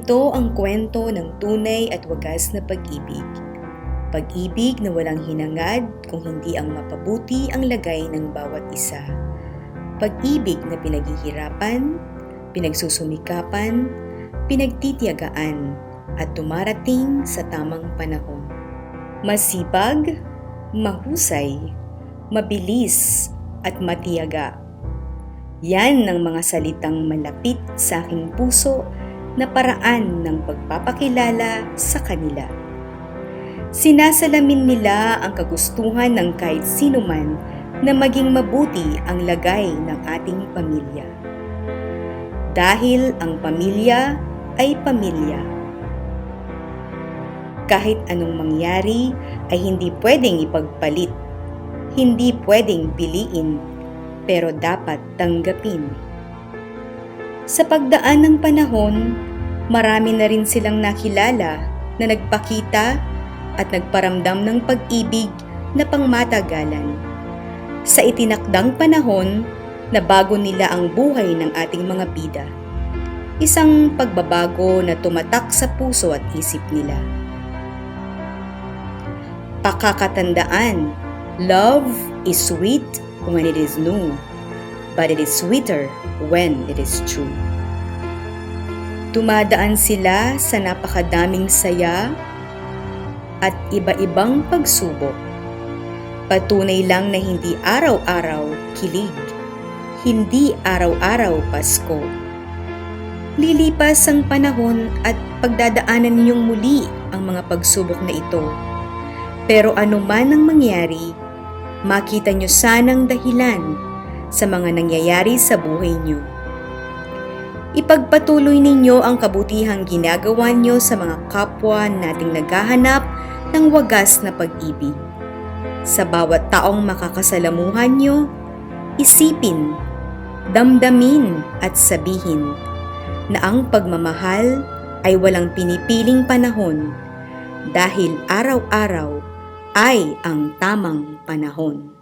Ito ang kwento ng tunay at wagas na pag-ibig. Pag-ibig na walang hinangad kung hindi ang mapabuti ang lagay ng bawat isa. Pag-ibig na pinaghihirapan, pinagsusumikapan, pinagtitiyagaan at dumarating sa tamang panahon. Masipag, mahusay, mabilis at matiyaga. Yan ang mga salitang malapit sa aking puso na paraan ng pagpapakilala sa kanila. Sinasalamin nila ang kagustuhan ng kahit sino man na maging mabuti ang lagay ng ating pamilya. Dahil ang pamilya ay pamilya. Kahit anong mangyari ay hindi pwedeng ipagpalit, hindi pwedeng piliin, pero dapat tanggapin. Sa pagdaan ng panahon, marami na rin silang nakilala na nagpakita at nagparamdam ng pag-ibig na pangmatagalan. Sa itinakdang panahon, nabago nila ang buhay ng ating mga bida. Isang pagbabago na tumatak sa puso at isip nila. Pakakatandaan, love is sweet when it is new, but it is sweeter when it is true. Dumadaan sila sa napakadaming saya at iba-ibang pagsubok. Patunay lang na hindi araw-araw kilig, hindi araw-araw Pasko. Lilipas ang panahon at pagdadaanan ninyong muli ang mga pagsubok na ito. Pero anuman ang mangyari, makita nyo sanang dahilan sa mga nangyayari sa buhay nyo. Ipagpatuloy ninyo ang kabutihang ginagawa nyo sa mga kapwa nating naghahanap ng wagas na pag-ibig. Sa bawat taong makakasalamuhan nyo, isipin, damdamin at sabihin na ang pagmamahal ay walang pinipiling panahon dahil araw-araw ay ang tamang panahon.